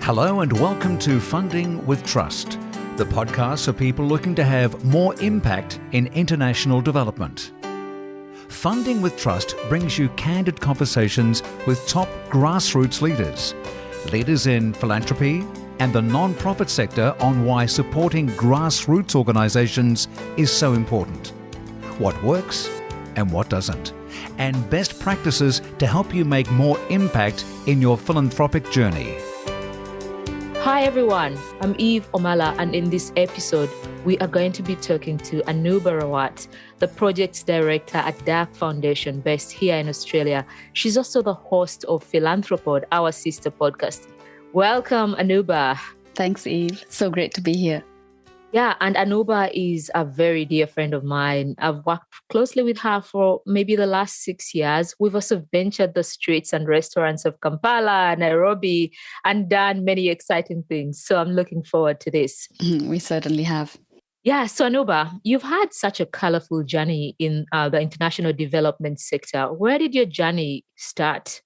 Hello and welcome to Funding with Trust, the podcast for people looking to have more impact in international development. Funding with Trust brings you candid conversations with top grassroots leaders in philanthropy and the non-profit sector on why supporting grassroots organisations is so important, what works and what doesn't, and best practices to help you make more impact in your philanthropic journey. Hi everyone, I'm Eve Omala, and in this episode, we are going to be talking to Anubha Rawat, the Projects Director at DAK Foundation based here in Australia. She's also the host of Philanthropod, our sister podcast. Welcome, Anubha. Thanks, Eve. So great to be here. Yeah, and Anubha is a very dear friend of mine. I've worked closely with her for maybe the last 6 years. We've also ventured the streets and restaurants of Kampala, Nairobi, and done many exciting things. So I'm looking forward to this. We certainly have. Yeah, so Anubha, you've had such a colorful journey in the international development sector. Where did your journey start?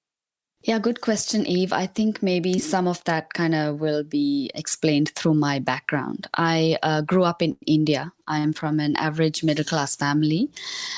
Yeah, good question, Eve. I think maybe some of that kind of will be explained through my background. I grew up in India. I am from an average middle-class family,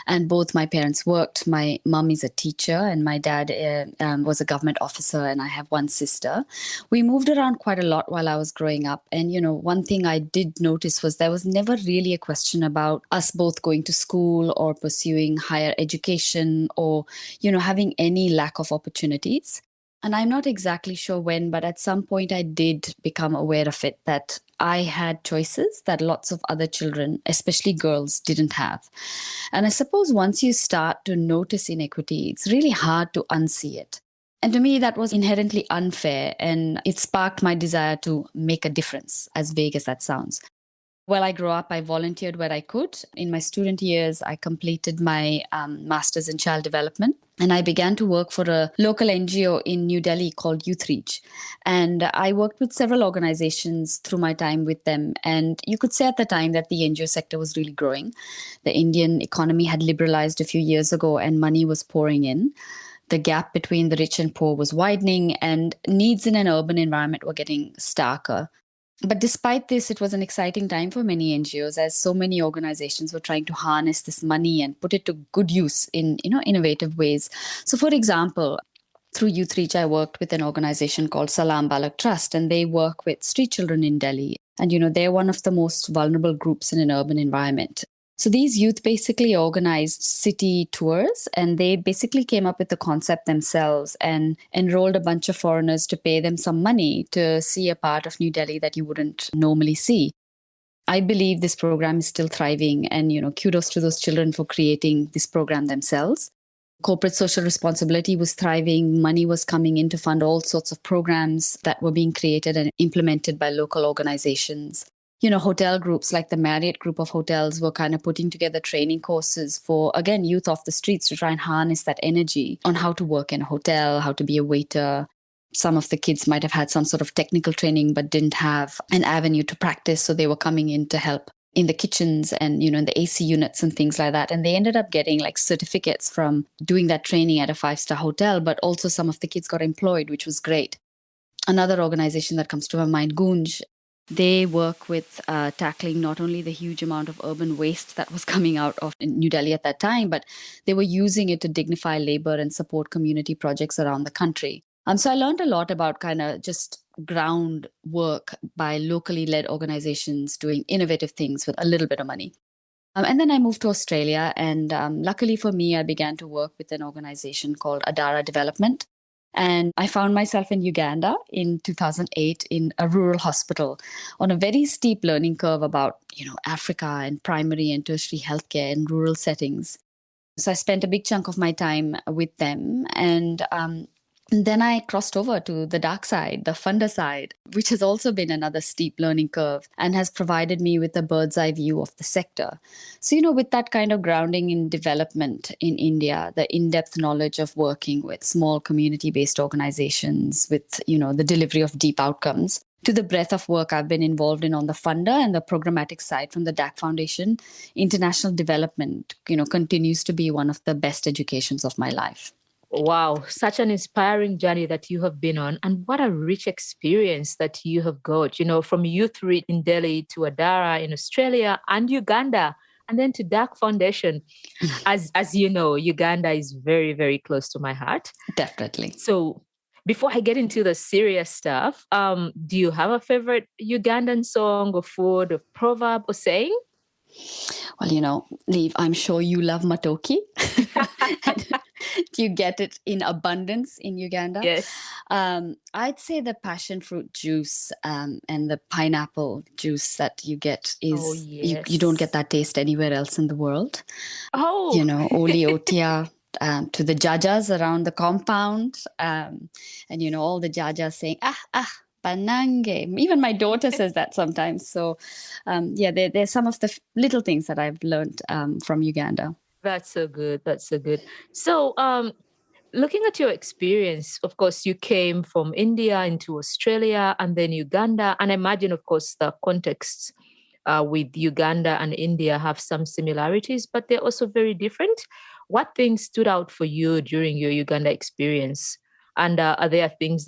and both my parents worked. My mum is a teacher, and my dad was a government officer, and I have one sister. We moved around quite a lot while I was growing up, and, one thing I did notice was there was never really a question about us both going to school or pursuing higher education or, having any lack of opportunities. And I'm not exactly sure when, but at some point I did become aware of it, that I had choices that lots of other children, especially girls, didn't have. And I suppose once you start to notice inequity, it's really hard to unsee it. And to me, that was inherently unfair, and it sparked my desire to make a difference, as vague as that sounds. While I grew up, I volunteered where I could. In my student years, I completed my master's in child development, and I began to work for a local NGO in New Delhi called Youth Reach. And I worked with several organizations through my time with them. And you could say at the time that the NGO sector was really growing. The Indian economy had liberalized a few years ago, and money was pouring in. The gap between the rich and poor was widening, and needs in an urban environment were getting starker. But despite this, it was an exciting time for many NGOs, as so many organizations were trying to harness this money and put it to good use in innovative ways. So, for example, through Youth Reach, I worked with an organization called Salam Balak Trust, and they work with street children in Delhi. And, they're one of the most vulnerable groups in an urban environment. So these youth basically organized city tours, and they basically came up with the concept themselves and enrolled a bunch of foreigners to pay them some money to see a part of New Delhi that you wouldn't normally see. I believe this program is still thriving, and, kudos to those children for creating this program themselves. Corporate social responsibility was thriving. Money was coming in to fund all sorts of programs that were being created and implemented by local organizations. Hotel groups like the Marriott group of hotels were kind of putting together training courses for, again, youth off the streets to try and harness that energy on how to work in a hotel, how to be a waiter. Some of the kids might have had some sort of technical training but didn't have an avenue to practice, so they were coming in to help in the kitchens and, in the AC units and things like that. And they ended up getting certificates from doing that training at a 5-star hotel, but also some of the kids got employed, which was great. Another organization that comes to my mind, Gunj, they work with tackling not only the huge amount of urban waste that was coming out of New Delhi at that time, but they were using it to dignify labor and support community projects around the country. So I learned a lot about kind of just ground work by locally led organizations doing innovative things with a little bit of money. And then I moved to Australia, and luckily for me, I began to work with an organization called Adara Development. And I found myself in Uganda in 2008 in a rural hospital on a very steep learning curve about, Africa and primary and tertiary healthcare in rural settings. So I spent a big chunk of my time with them. And then I crossed over to the dark side, the funder side, which has also been another steep learning curve and has provided me with a bird's eye view of the sector. So, with that kind of grounding in development in India, the in-depth knowledge of working with small community-based organizations, with, the delivery of deep outcomes, to the breadth of work I've been involved in on the funder and the programmatic side from the DAK Foundation, international development, continues to be one of the best educations of my life. Wow, such an inspiring journey that you have been on, and what a rich experience that you have got, from Youth Read in Delhi to Adara in Australia and Uganda, and then to DAK Foundation. As you know, Uganda is very, very close to my heart. Definitely. So before I get into the serious stuff, do you have a favorite Ugandan song or food or proverb or saying? Well, Neve, I'm sure you love matoki. You get it in abundance in Uganda. Yes. I'd say the passion fruit juice and the pineapple juice that you get Oh, is you don't get yes. that taste anywhere else in the world. Oh, Oli Otia. To the jajas around the compound, and all the jajas saying Banange. Even my daughter says that sometimes. So, there's some of the little things that I've learned from Uganda. that's so good. That's so good. So, looking at your experience, of course, you came from India into Australia and then Uganda. And I imagine, of course, the contexts with Uganda and India have some similarities, but they're also very different. What things stood out for you during your Uganda experience? And are there things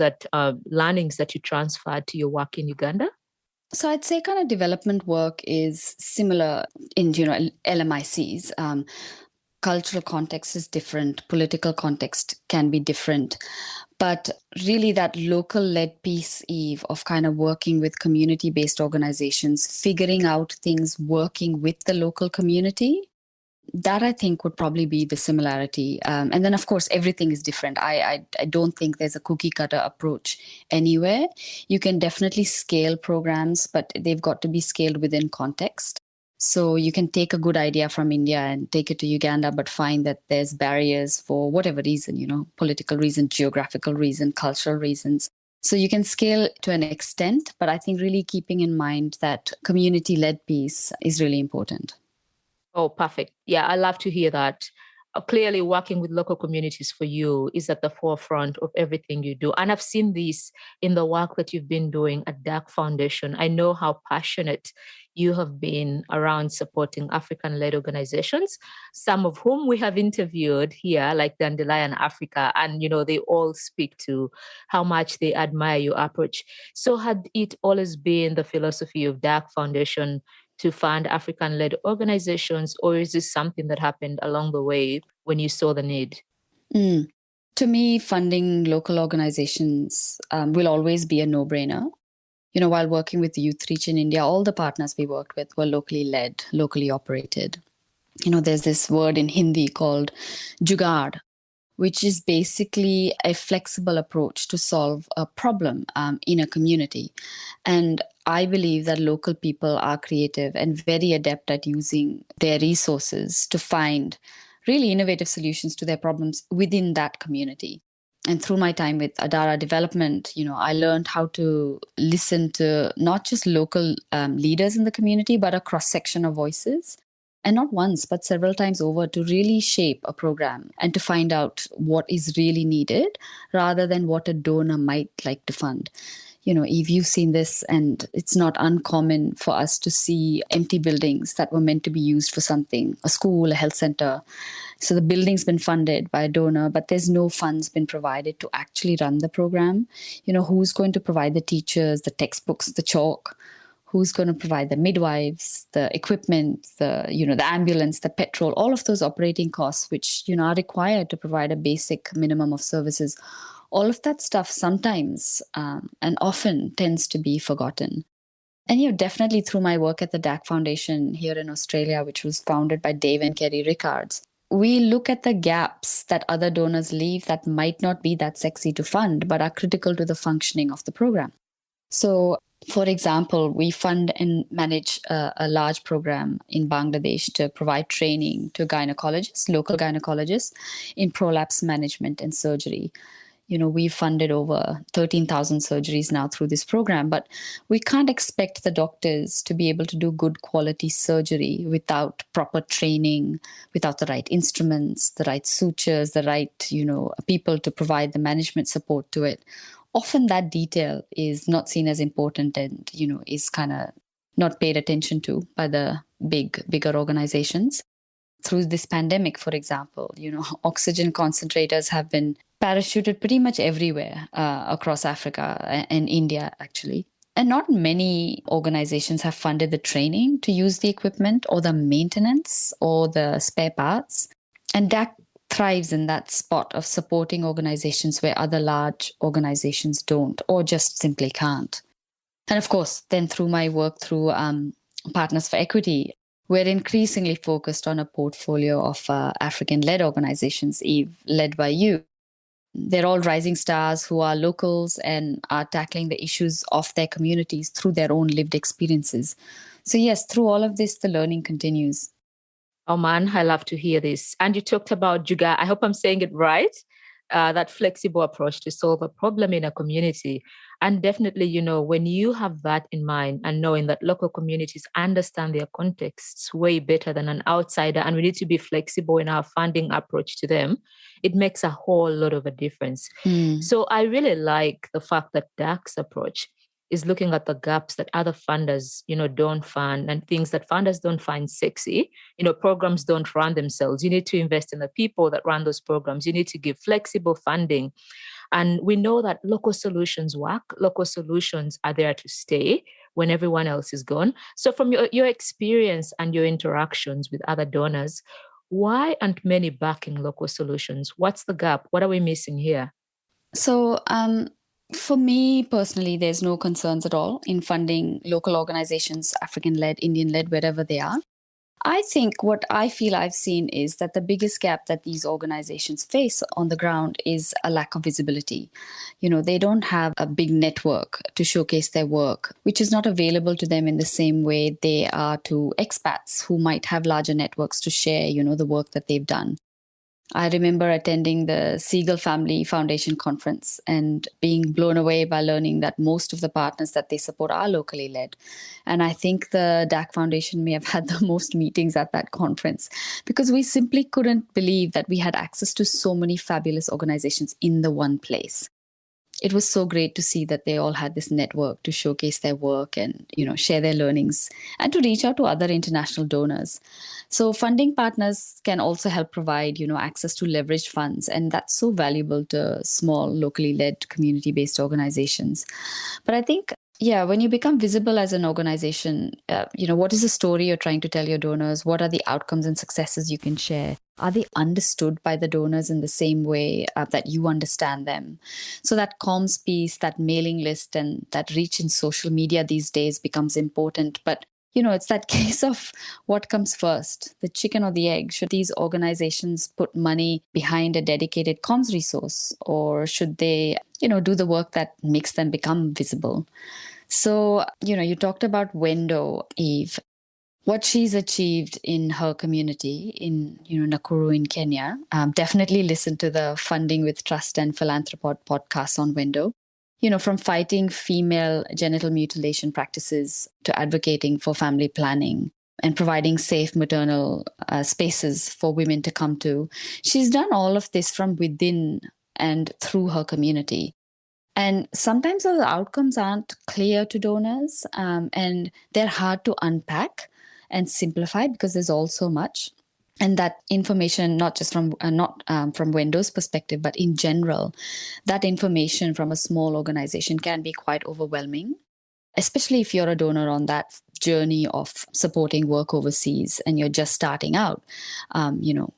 learnings that you transferred to your work in Uganda? So I'd say kind of development work is similar in, LMICs. Cultural context is different, political context can be different. But really, that local led piece, Eve, of kind of working with community based organizations, figuring out things, working with the local community, that I think would probably be the similarity. And then, of course, everything is different. I don't think there's a cookie cutter approach anywhere. You can definitely scale programs, but they've got to be scaled within context. So you can take a good idea from India and take it to Uganda, but find that there's barriers for whatever reason, political reason, geographical reason, cultural reasons. So you can scale to an extent, but I think really keeping in mind that community-led piece is really important. Oh, perfect. Yeah, I love to hear that. Clearly, working with local communities for you is at the forefront of everything you do. And I've seen this in the work that you've been doing at DAK Foundation. I know how passionate you have been around supporting African led organizations, some of whom we have interviewed here, like Dandelion Africa. And, they all speak to how much they admire your approach. So, had it always been the philosophy of DAK Foundation to fund African-led organizations, or is this something that happened along the way when you saw the need? To me, funding local organizations will always be a no-brainer. While working with Youth Reach in India, all the partners we worked with were locally led, locally operated. There's this word in Hindi called jugaad, which is basically a flexible approach to solve a problem in a community. And I believe that local people are creative and very adept at using their resources to find really innovative solutions to their problems within that community. And through my time with Adara Development, I learned how to listen to not just local leaders in the community, but a cross-section of voices. And not once, but several times over, to really shape a program and to find out what is really needed rather than what a donor might like to fund. Eve, you've seen this, and it's not uncommon for us to see empty buildings that were meant to be used for something, a school, a health center. So the building's been funded by a donor, but there's no funds been provided to actually run the program. Who's going to provide the teachers, the textbooks, the chalk? Who's going to provide the midwives, the equipment, the ambulance, the petrol, all of those operating costs, which, are required to provide a basic minimum of services. All of that stuff sometimes and often tends to be forgotten. And definitely through my work at the DAK Foundation here in Australia, which was founded by Dave and Kerry Rickards, we look at the gaps that other donors leave that might not be that sexy to fund, but are critical to the functioning of the program. So, for example, we fund and manage a large program in Bangladesh to provide training to gynecologists, local gynecologists, in prolapse management and surgery. We've funded over 13,000 surgeries now through this program, but we can't expect the doctors to be able to do good quality surgery without proper training, without the right instruments, the right sutures, the right, people to provide the management support to it. Often that detail is not seen as important and, is kind of not paid attention to by the bigger organizations. through this pandemic, for example, oxygen concentrators have been parachuted pretty much everywhere across Africa and India, actually. And not many organizations have funded the training to use the equipment or the maintenance or the spare parts. And DAK thrives in that spot of supporting organizations where other large organizations don't or just simply can't. And of course, then through my work through Partners for Equity, we're increasingly focused on a portfolio of African-led organizations, Eve, led by you. They're all rising stars who are locals and are tackling the issues of their communities through their own lived experiences. So yes, through all of this, the learning continues. Oh man, I love to hear this. And you talked about Juga. I hope I'm saying it right. That flexible approach to solve a problem in a community. And definitely, when you have that in mind and knowing that local communities understand their contexts way better than an outsider, and we need to be flexible in our funding approach to them, it makes a whole lot of a difference. So I really like the fact that DAK's approach is looking at the gaps that other funders, don't fund, and things that funders don't find sexy. Programs don't run themselves. You need to invest in the people that run those programs. You need to give flexible funding. And we know that local solutions work. Local solutions are there to stay when everyone else is gone. So from your experience and your interactions with other donors, why aren't many backing local solutions? What's the gap? What are we missing here? So, for me personally, there's no concerns at all in funding local organizations, African-led, Indian-led, wherever they are. I think what I feel I've seen is that the biggest gap that these organizations face on the ground is a lack of visibility. They don't have a big network to showcase their work, which is not available to them in the same way they are to expats who might have larger networks to share, the work that they've done. I remember attending the Siegel Family Foundation conference and being blown away by learning that most of the partners that they support are locally led. And I think the DAK Foundation may have had the most meetings at that conference because we simply couldn't believe that we had access to so many fabulous organizations in the one place. It was so great to see that they all had this network to showcase their work and, share their learnings and to reach out to other international donors. So funding partners can also help provide, access to leveraged funds. And that's so valuable to small, locally led, community-based organizations. But I think, when you become visible as an organization, what is the story you're trying to tell your donors? What are the outcomes and successes you can share? Are they understood by the donors in the same way that you understand them? So that comms piece, that mailing list, and that reach in social media these days becomes important. But, it's that case of what comes first, the chicken or the egg. Should these organizations put money behind a dedicated comms resource, or should they, do the work that makes them become visible? So, you talked about Wendo, Eve. What she's achieved in her community in, Nakuru in Kenya. Definitely listen to the Funding with Trust and Philanthropod podcasts on Wendo. From fighting female genital mutilation practices to advocating for family planning and providing safe maternal spaces for women to come to. She's done all of this from within and through her community. And sometimes those outcomes aren't clear to donors and they're hard to unpack and simplify because there's all so much. And that information, not just from from Wendo's perspective, but in general, that information from a small organization can be quite overwhelming, especially if you're a donor on that journey of supporting work overseas and you're just starting out.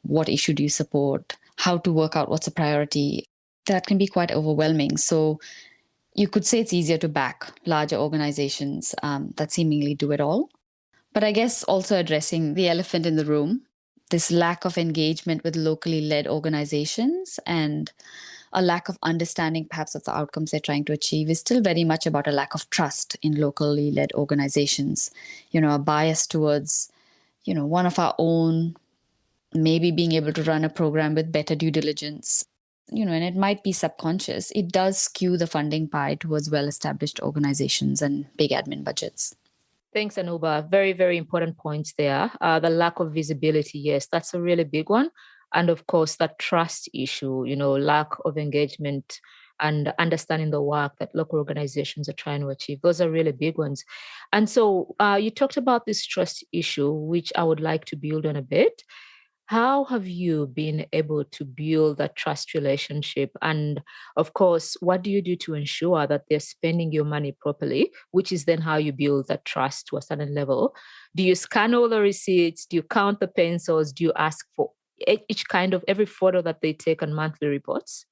What issue do you support? How to work out what's a priority? That can be quite overwhelming. So you could say it's easier to back larger organizations that seemingly do it all. But I guess also addressing the elephant in the room, this lack of engagement with locally led organizations and a lack of understanding perhaps of the outcomes they're trying to achieve is still very much about a lack of trust in locally led organizations. A bias towards, one of our own, maybe being able to run a program with better due diligence, and it might be subconscious. It does skew the funding pie towards well-established organizations and big admin budgets. Thanks, Anubha. Very, very important points there. The lack of visibility, yes, that's a really big one. And of course, that trust issue, lack of engagement and understanding the work that local organizations are trying to achieve. Those are really big ones. And so you talked about this trust issue, which I would like to build on a bit. How have you been able to build that trust relationship? And of course, what do you do to ensure that they're spending your money properly, which is then how you build that trust to a certain level? Do you scan all the receipts? Do you count the pencils? Do you ask for each kind of every photo that they take on monthly reports?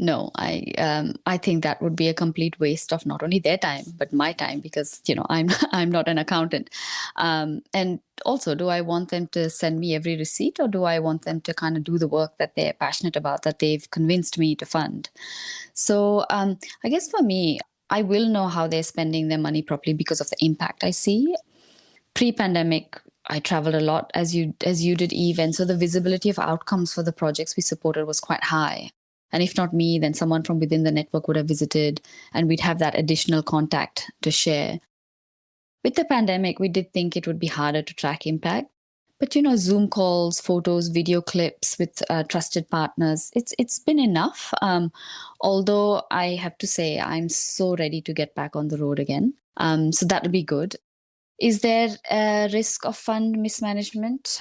No, I think that would be a complete waste of not only their time but my time, because I'm I'm not an accountant. And also, do I want them to send me every receipt, or do I want them to kind of do the work that they're passionate about, that they've convinced me to fund? So I guess for me, I will know how they're spending their money properly because of the impact I see. Pre-pandemic, I traveled a lot, as you did, Eve, and so the visibility of outcomes for the projects we supported was quite high. And if not me, then someone from within the network would have visited, and we'd have that additional contact to share. With the pandemic, we did think it would be harder to track impact. But Zoom calls, photos, video clips with trusted partners, it's been enough. Although I have to say, I'm so ready to get back on the road again. So that would be good. Is there a risk of fund mismanagement?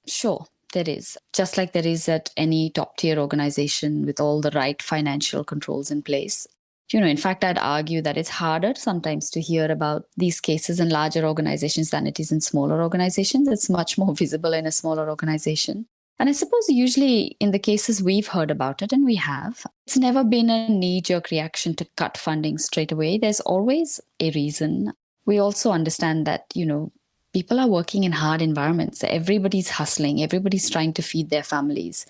Sure, there is. Just like there is at any top tier organization with all the right financial controls in place. In fact, I'd argue that it's harder sometimes to hear about these cases in larger organizations than it is in smaller organizations. It's much more visible in a smaller organization. And I suppose usually in the cases we've heard about it, and we have, it's never been a knee-jerk reaction to cut funding straight away. There's always a reason. We also understand that, people are working in hard environments. Everybody's hustling. Everybody's trying to feed their families.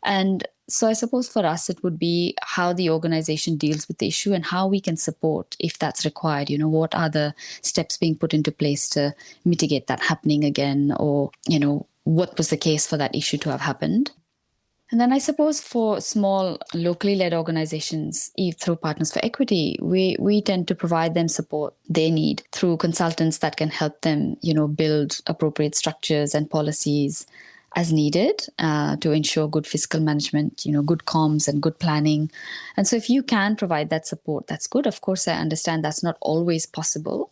And so I suppose for us, it would be how the organization deals with the issue and how we can support if that's required. What are the steps being put into place to mitigate that happening again? Or, what was the case for that issue to have happened? And then I suppose for small locally led organizations, through Partners for Equity, we tend to provide them support they need through consultants that can help them, build appropriate structures and policies as needed to ensure good fiscal management, good comms and good planning. And so if you can provide that support, that's good. Of course, I understand that's not always possible.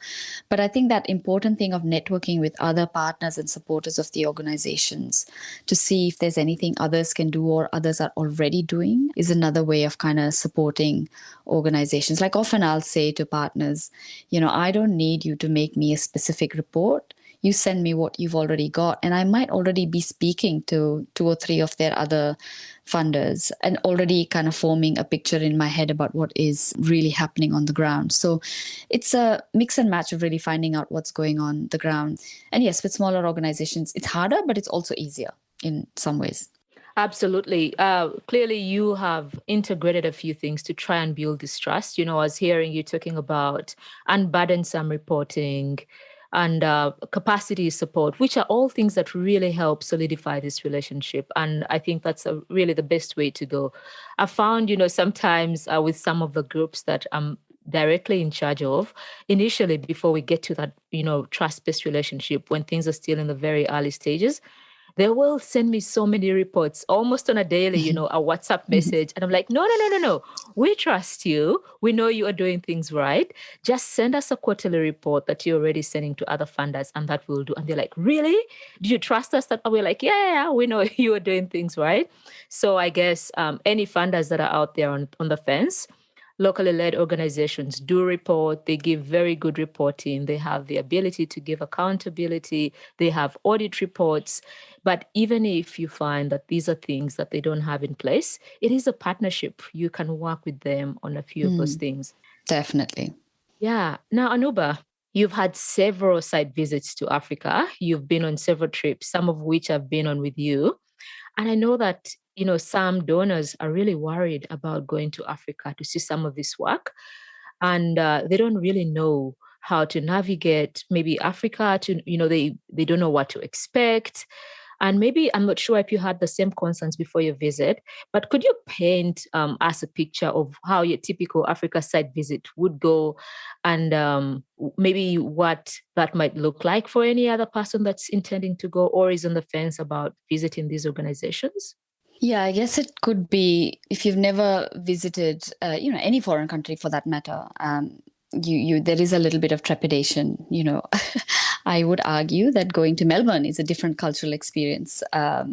But I think that important thing of networking with other partners and supporters of the organizations to see if there's anything others can do or others are already doing is another way of kind of supporting organizations. Like often I'll say to partners, I don't need you to make me a specific report. You send me what you've already got, and I might already be speaking to 2 or 3 of their other funders and already kind of forming a picture in my head about what is really happening on the ground. So it's a mix and match of really finding out what's going on the ground. And yes, with smaller organizations, it's harder, but it's also easier in some ways. Absolutely. Clearly, you have integrated a few things to try and build this trust. I was hearing you talking about unburdensome reporting and capacity support, which are all things that really help solidify this relationship. And I think that's really the best way to go. I found, sometimes with some of the groups that I'm directly in charge of, initially, before we get to that, trust-based relationship, when things are still in the very early stages, they will send me so many reports almost on a daily, a WhatsApp message. And I'm like, no. We trust you. We know you are doing things right. Just send us a quarterly report that you're already sending to other funders, and that will do. And they're like, really? Do you trust us? That we're like, yeah, we know you are doing things right. So I guess any funders that are out there on the fence, locally led organizations do report. They give very good reporting. They have the ability to give accountability. They have audit reports. But even if you find that these are things that they don't have in place, it is a partnership. You can work with them on a few of those things. Definitely. Yeah. Now, Anubha, you've had several site visits to Africa. You've been on several trips, some of which I've been on with you. And I know that, some donors are really worried about going to Africa to see some of this work. And they don't really know how to navigate maybe Africa to, they don't know what to expect. And maybe, I'm not sure if you had the same concerns before your visit, but could you paint us a picture of how your typical Africa site visit would go, and maybe what that might look like for any other person that's intending to go or is on the fence about visiting these organizations? Yeah, I guess it could be, if you've never visited, any foreign country for that matter, there is a little bit of trepidation. I would argue that going to Melbourne is a different cultural experience,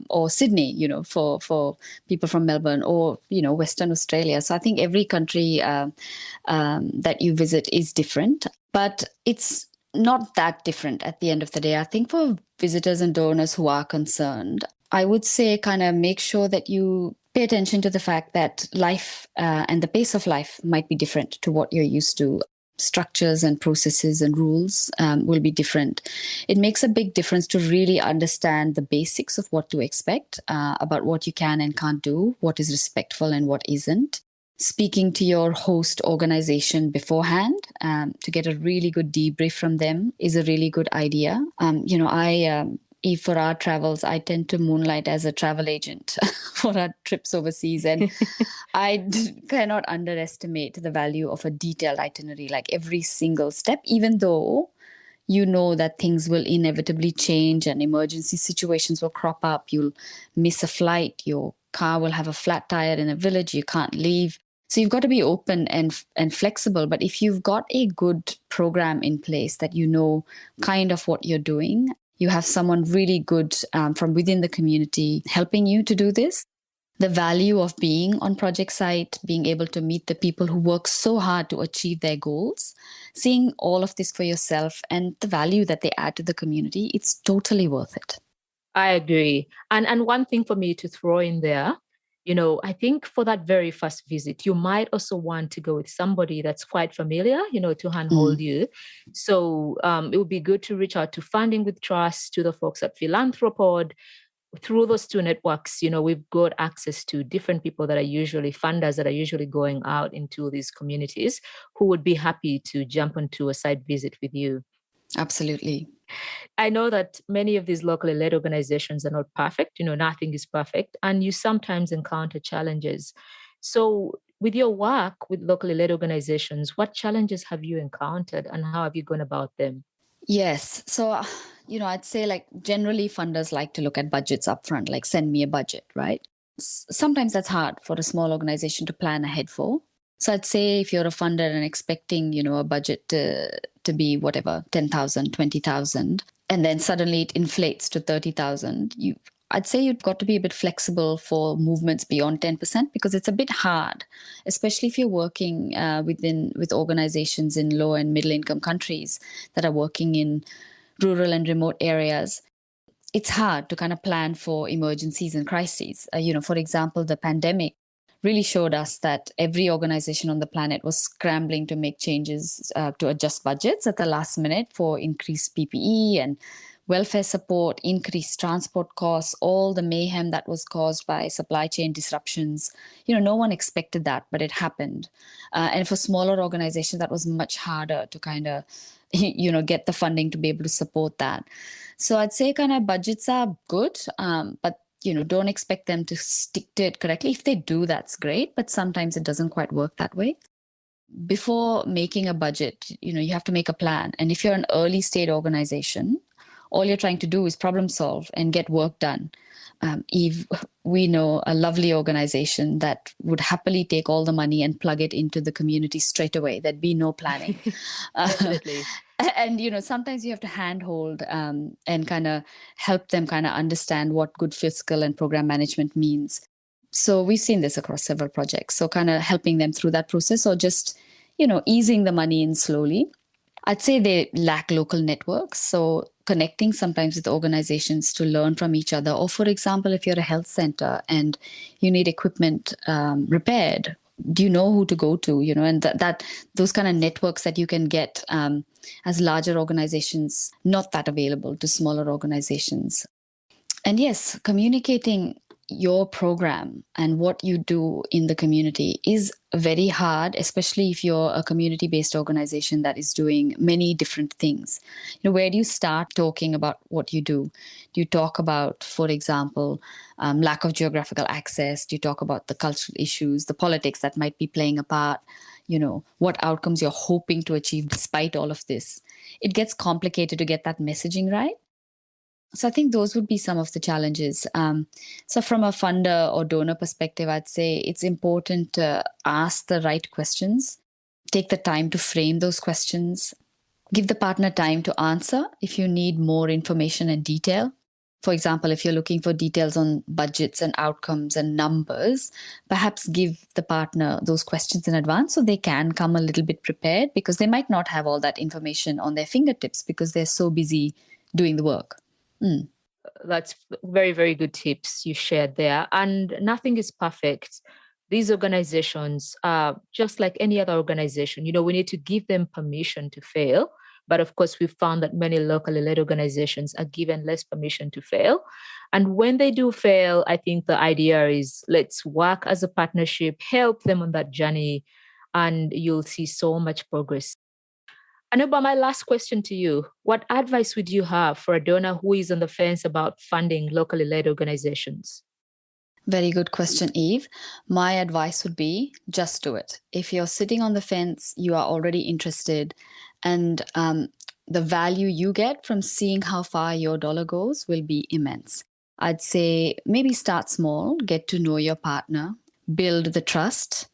or Sydney, for people from Melbourne, or, Western Australia. So I think every country that you visit is different, but it's not that different at the end of the day. I think for visitors and donors who are concerned, I would say kind of make sure that you pay attention to the fact that life and the pace of life might be different to what you're used to. Structures and processes and rules will be different. It makes a big difference to really understand the basics of what to expect about what you can and can't do, what is respectful and what isn't. Speaking to your host organization beforehand to get a really good debrief from them is a really good idea. If for our travels, I tend to moonlight as a travel agent for our trips overseas. And cannot underestimate the value of a detailed itinerary, like every single step, even though you know that things will inevitably change and emergency situations will crop up. You'll miss a flight. Your car will have a flat tire in a village. You can't leave. So you've got to be open and flexible. But if you've got a good program in place that you know kind of what you're doing, you have someone really good from within the community helping you to do this. The value of being on project site, being able to meet the people who work so hard to achieve their goals, seeing all of this for yourself and the value that they add to the community, it's totally worth it. I agree. And one thing for me to throw in there, I think for that very first visit, you might also want to go with somebody that's quite familiar, to handhold you. So it would be good to reach out to Funding with Trust, to the folks at Philanthropod. Through those two networks, we've got access to different people that are usually funders that are usually going out into these communities who would be happy to jump onto a site visit with you. Absolutely. I know that many of these locally led organizations are not perfect. Nothing is perfect. And you sometimes encounter challenges. So with your work with locally led organizations, what challenges have you encountered and how have you gone about them? Yes. So, I'd say like generally funders like to look at budgets upfront, like send me a budget, right? Sometimes that's hard for a small organization to plan ahead for. So I'd say if you're a funder and expecting, a budget to be whatever, 10,000, 20,000, and then suddenly it inflates to 30,000, I'd say you've got to be a bit flexible for movements beyond 10% because it's a bit hard, especially if you're working with organizations in low and middle income countries that are working in rural and remote areas. It's hard to kind of plan for emergencies and crises. For example, the pandemic really showed us that every organization on the planet was scrambling to make changes to adjust budgets at the last minute for increased PPE and welfare support, increased transport costs, all the mayhem that was caused by supply chain disruptions. No one expected that, but it happened. And for smaller organizations, that was much harder to kind of, get the funding to be able to support that. So I'd say kind of budgets are good, but don't expect them to stick to it correctly. If they do, that's great, but sometimes it doesn't quite work that way. Before making a budget, you have to make a plan. And if you're an early stage organization, all you're trying to do is problem solve and get work done. Eve, we know a lovely organization that would happily take all the money and plug it into the community straight away. There'd be no planning. Definitely. And, sometimes you have to handhold and kind of help them kind of understand what good fiscal and program management means. So we've seen this across several projects. So kind of helping them through that process or just, easing the money in slowly. I'd say they lack local networks. So connecting sometimes with organizations to learn from each other. Or for example, if you're a health center and you need equipment repaired, do you know who to go to? And that those kind of networks that you can get as larger organizations, not that available to smaller organizations. And yes, communicating your program and what you do in the community is very hard, especially if you're a community-based organization that is doing many different things. Where do you start talking about what you do? Do you talk about, for example, lack of geographical access? Do you talk about the cultural issues, the politics that might be playing a part? What outcomes you're hoping to achieve despite all of this? It gets complicated to get that messaging right. So I think those would be some of the challenges. So from a funder or donor perspective, I'd say it's important to ask the right questions, take the time to frame those questions, Give the partner time to answer if you need more information and detail. For example, if you're looking for details on budgets and outcomes and numbers, perhaps give the partner those questions in advance so they can come a little bit prepared, because they might not have all that information on their fingertips because they're so busy doing the work. That's very, very good tips you shared there. And nothing is perfect. These organizations are just like any other organization. We need to give them permission to fail. But of course, we've found that many locally led organizations are given less permission to fail. And when they do fail, I think the idea is let's work as a partnership, help them on that journey, and you'll see so much progress. Anubha, my last question to you. What advice would you have for a donor who is on the fence about funding locally led organizations? Very good question, Eve. My advice would be just do it. If you're sitting on the fence, you are already interested, and the value you get from seeing how far your dollar goes will be immense. I'd say maybe start small, get to know your partner, build the trust,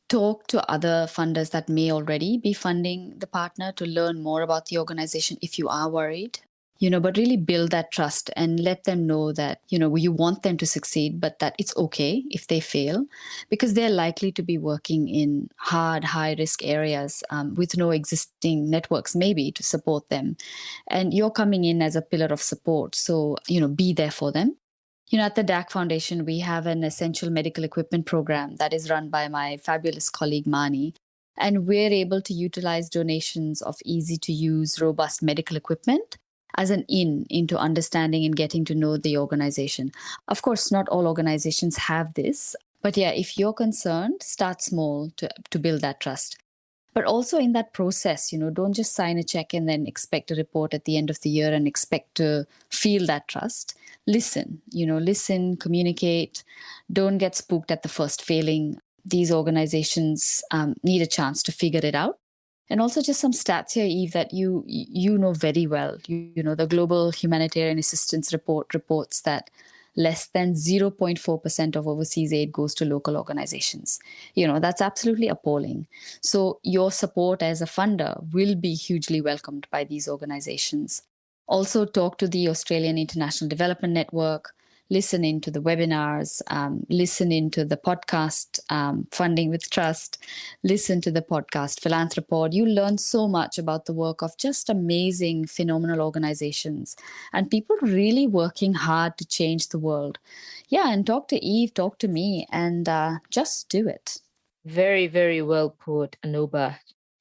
talk to other funders that may already be funding the partner to learn more about the organization if you are worried. But really build that trust and let them know that, you want them to succeed, but that it's okay if they fail, because they're likely to be working in hard, high-risk areas with no existing networks maybe to support them. And you're coming in as a pillar of support. So, be there for them. At the DAK Foundation, we have an essential medical equipment program that is run by my fabulous colleague, Mani. And we're able to utilize donations of easy-to-use, robust medical equipment as an into understanding and getting to know the organization. Of course, not all organizations have this, but yeah, if you're concerned, start small to build that trust. But also in that process, don't just sign a check and then expect a report at the end of the year and expect to feel that trust. Listen, communicate, don't get spooked at the first failing. These organizations need a chance to figure it out. And also just some stats here, Eve, that you know very well. The Global Humanitarian Assistance Report reports that less than 0.4% of overseas aid goes to local organizations. That's absolutely appalling. So your support as a funder will be hugely welcomed by these organizations. Also talk to the Australian International Development Network, listen into the webinars, listen into the podcast, Funding with Trust, listen to the podcast, Philanthropod. You learn so much about the work of just amazing, phenomenal organizations and people really working hard to change the world. Yeah, and talk to Eve, talk to me, and just do it. Very, very well put, Anubha.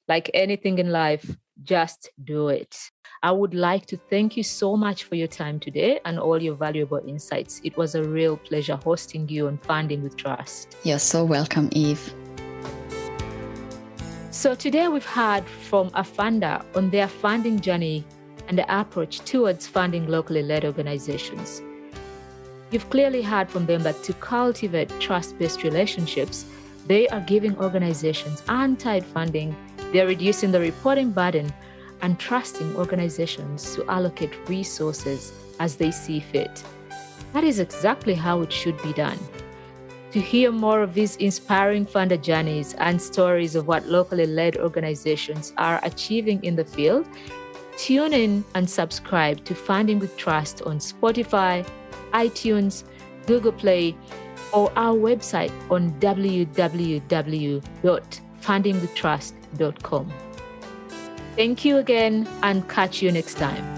Like anything in life, just do it. I would like to thank you so much for your time today and all your valuable insights. It was a real pleasure hosting you on Funding with Trust. You're so welcome, Eve. So today we've heard from a funder on their funding journey and the approach towards funding locally led organizations. You've clearly heard from them that to cultivate trust-based relationships, they are giving organizations untied funding, they're reducing the reporting burden, and trusting organizations to allocate resources as they see fit. That is exactly how it should be done. To hear more of these inspiring funder journeys and stories of what locally led organizations are achieving in the field, tune in and subscribe to Funding with Trust on Spotify, iTunes, Google Play, or our website on www.fundingwithtrust.com. Thank you again and catch you next time.